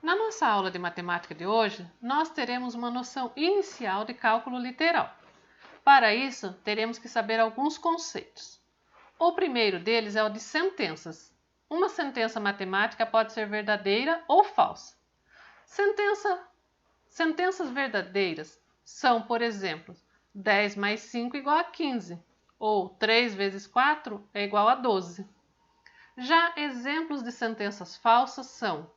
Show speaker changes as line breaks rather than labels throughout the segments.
Na nossa aula de matemática de hoje, nós teremos uma noção inicial de cálculo literal. Para isso, teremos que saber alguns conceitos. O primeiro deles é o de sentenças. Uma sentença matemática pode ser verdadeira ou falsa. Sentenças verdadeiras são, por exemplo, 10 mais 5 igual a 15, ou 3 vezes 4 é igual a 12. Já exemplos de sentenças falsas são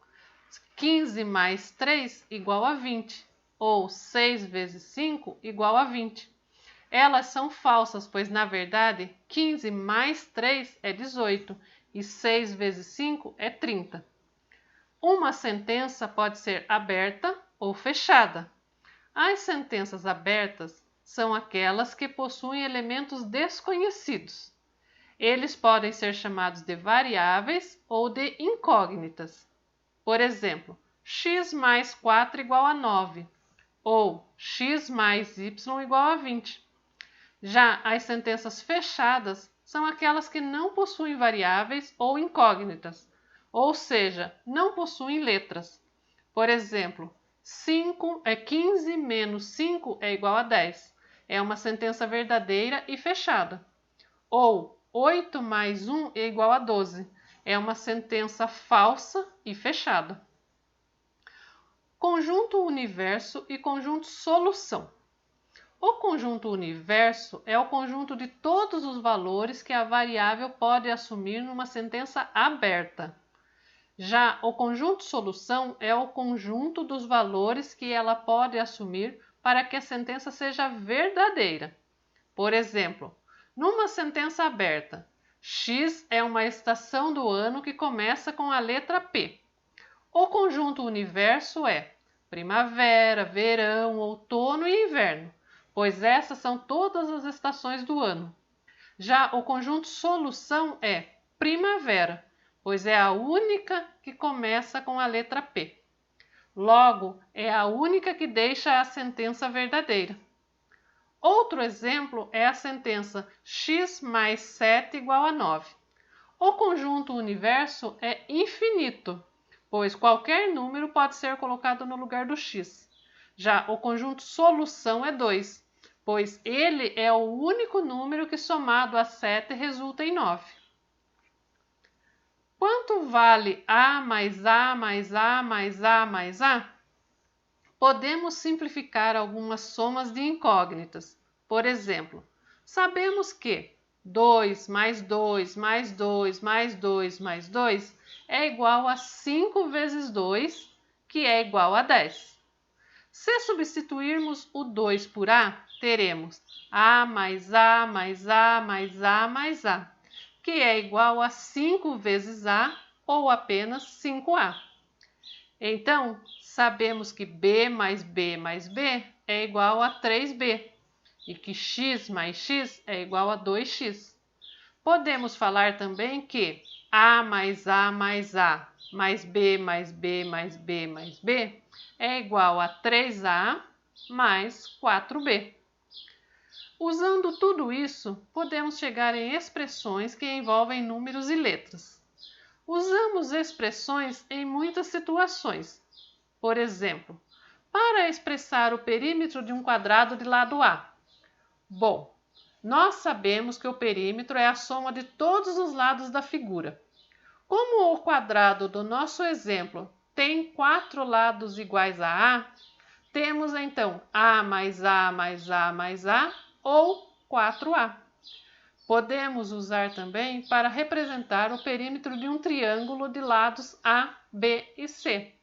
15 mais 3 igual a 20, ou 6 vezes 5 igual a 20. Elas são falsas, pois na verdade 15 mais 3 é 18 e 6 vezes 5 é 30. Uma sentença pode ser aberta ou fechada. As sentenças abertas são aquelas que possuem elementos desconhecidos. Eles podem ser chamados de variáveis ou de incógnitas. Por exemplo, x mais 4 igual a 9, ou x mais y igual a 20. Já as sentenças fechadas são aquelas que não possuem variáveis ou incógnitas, ou seja, não possuem letras. Por exemplo, 15 menos 5 é igual a 10. É uma sentença verdadeira e fechada. Ou 8 mais 1 é igual a 12. É uma sentença falsa e fechada. Conjunto universo e conjunto solução. O conjunto universo é o conjunto de todos os valores que a variável pode assumir numa sentença aberta. Já o conjunto solução é o conjunto dos valores que ela pode assumir para que a sentença seja verdadeira. Por exemplo, numa sentença aberta, X é uma estação do ano que começa com a letra P. O conjunto universo é primavera, verão, outono e inverno, pois essas são todas as estações do ano. Já o conjunto solução é primavera, pois é a única que começa com a letra P. Logo, é a única que deixa a sentença verdadeira. Outro exemplo é a sentença x mais 7 igual a 9. O conjunto universo é infinito, pois qualquer número pode ser colocado no lugar do x. Já o conjunto solução é 2, pois ele é o único número que somado a 7 resulta em 9. Quanto vale A mais A mais A mais A mais A? Podemos simplificar algumas somas de incógnitas. Por exemplo, sabemos que 2 mais 2 mais 2 mais 2 mais 2 é igual a 5 vezes 2, que é igual a 10. Se substituirmos o 2 por A, teremos A mais A mais A mais A mais A, que é igual a 5 vezes A ou apenas 5A. Então, sabemos que B mais B mais B é igual a 3B e que x mais x é igual a 2x. Podemos falar também que A mais A mais A mais B mais B mais B mais B é igual a 3A mais 4B. Usando tudo isso, podemos chegar em expressões que envolvem números e letras. Usamos expressões em muitas situações. Por exemplo, para expressar o perímetro de um quadrado de lado A. Bom, nós sabemos que o perímetro é a soma de todos os lados da figura. Como o quadrado do nosso exemplo tem 4 lados iguais a A, temos então A mais A mais A mais A ou 4A. Podemos usar também para representar o perímetro de um triângulo de lados A, B e C.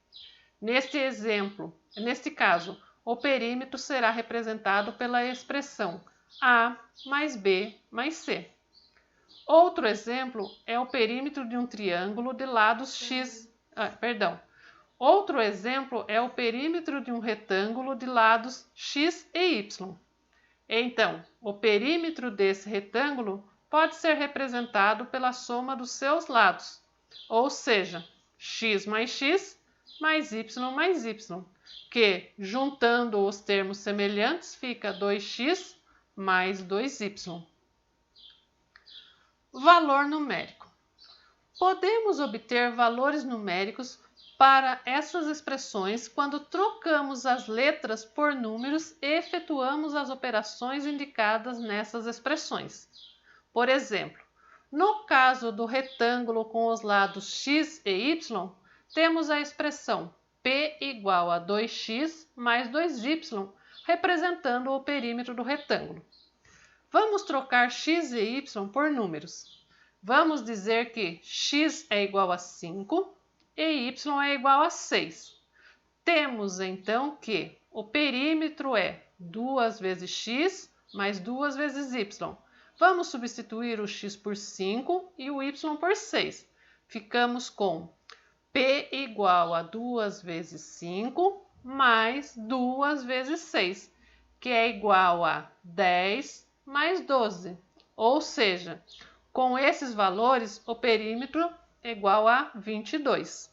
Neste caso, o perímetro será representado pela expressão A mais B mais C. Outro exemplo é o perímetro de um triângulo de lados Outro exemplo é o perímetro de um retângulo de lados X e Y. Então, o perímetro desse retângulo pode ser representado pela soma dos seus lados, ou seja, x mais y, que, juntando os termos semelhantes, fica 2x mais 2y. Valor numérico. Podemos obter valores numéricos para essas expressões quando trocamos as letras por números e efetuamos as operações indicadas nessas expressões. Por exemplo, no caso do retângulo com os lados x e y, temos a expressão P igual a 2x mais 2y, representando o perímetro do retângulo. Vamos trocar x e y por números. Vamos dizer que x é igual a 5 e y é igual a 6. Temos então que o perímetro é 2 vezes x mais 2 vezes y. Vamos substituir o x por 5 e o y por 6. Ficamos com P igual a 2 vezes 5 mais 2 vezes 6, que é igual a 10 mais 12. Ou seja, com esses valores, o perímetro é igual a 22.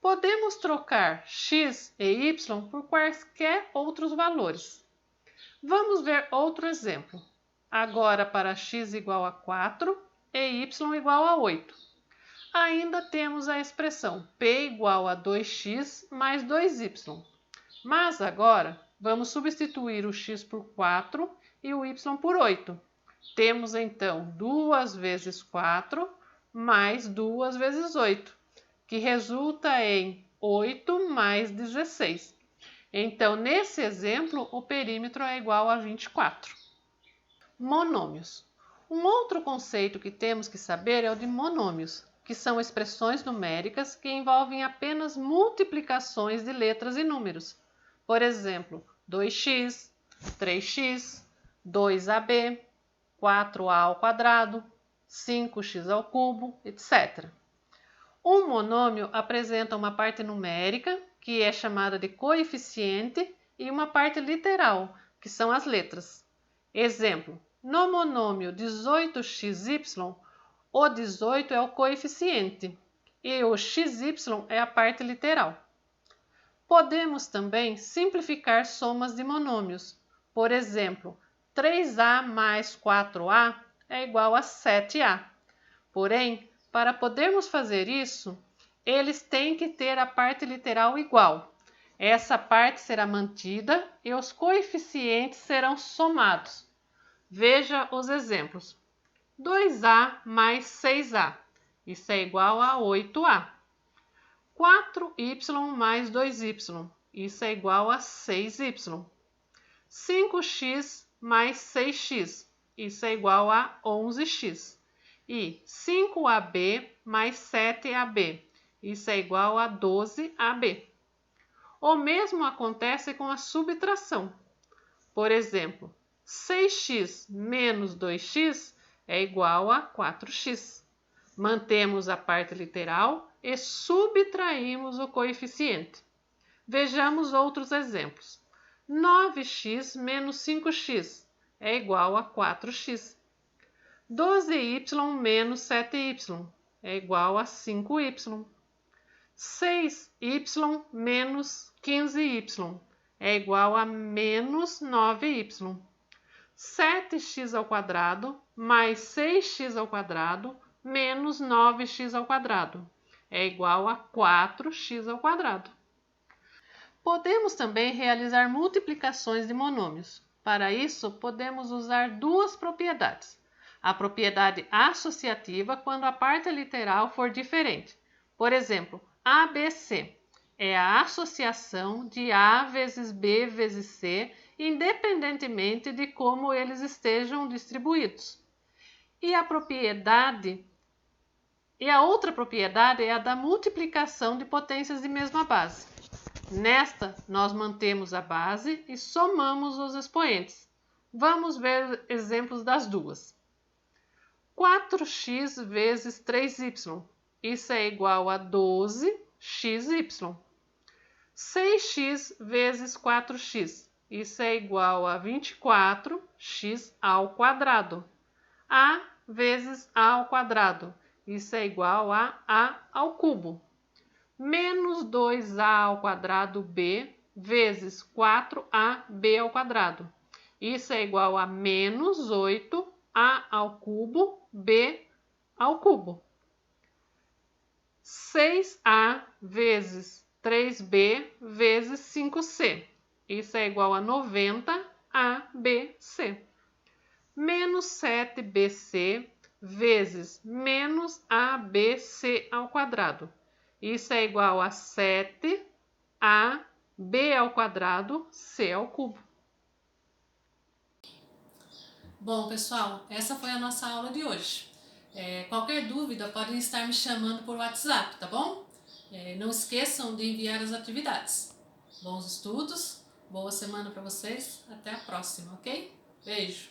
Podemos trocar x e y por quaisquer outros valores. Vamos ver outro exemplo. Agora para x igual a 4 e y igual a 8. Ainda temos a expressão P igual a 2x mais 2y. Mas agora vamos substituir o x por 4 e o y por 8. Temos então 2 vezes 4 mais 2 vezes 8, que resulta em 8 mais 16. Então, nesse exemplo, o perímetro é igual a 24. Monômios. Um outro conceito que temos que saber é o de monômios, que são expressões numéricas que envolvem apenas multiplicações de letras e números. Por exemplo, 2x, 3x, 2ab, 4a ao quadrado, 5x ao cubo, etc. Um monômio apresenta uma parte numérica, que é chamada de coeficiente, e uma parte literal, que são as letras. Exemplo, no monômio 18xy, o 18 é o coeficiente e o xy é a parte literal. Podemos também simplificar somas de monômios. Por exemplo, 3a mais 4a é igual a 7a. Porém, para podermos fazer isso, eles têm que ter a parte literal igual. Essa parte será mantida e os coeficientes serão somados. Veja os exemplos. 2a mais 6a, isso é igual a 8a. 4y mais 2y, isso é igual a 6y. 5x mais 6x, isso é igual a 11x. E 5ab mais 7ab, isso é igual a 12ab. O mesmo acontece com a subtração. Por exemplo, 6x menos 2x é igual a 4x. Mantemos a parte literal e subtraímos o coeficiente. Vejamos outros exemplos. 9x menos 5x é igual a 4x. 12y menos 7y é igual a 5y. 6y menos 15y é igual a menos 9y. 7x ao quadrado mais 6x ao quadrado menos 9x ao quadrado é igual a 4x ao quadrado. Podemos também realizar multiplicações de monômios. Para isso, podemos usar duas propriedades. A propriedade associativa, quando a parte literal for diferente. Por exemplo, ABC é a associação de A vezes B vezes C, independentemente de como eles estejam distribuídos. E a outra propriedade é a da multiplicação de potências de mesma base. Nesta, nós mantemos a base e somamos os expoentes. Vamos ver exemplos das duas. 4x vezes 3y, isso é igual a 12xy. 6x vezes 4x, isso é igual a 24x ao quadrado. A vezes A ao quadrado, isso é igual a A ao cubo. Menos 2A ao quadrado B vezes 4AB ao quadrado. Isso é igual a menos 8A ao cubo B ao cubo. 6A vezes 3B vezes 5C. Isso é igual a 90ABC. Menos 7BC vezes menos ABC ao quadrado. Isso é igual a 7AB ao quadrado, C ao cubo.
Bom, pessoal, essa foi a nossa aula de hoje. Qualquer dúvida, podem estar me chamando por WhatsApp, tá bom? Não esqueçam de enviar as atividades. Bons estudos, boa semana para vocês, até a próxima, ok? Beijo!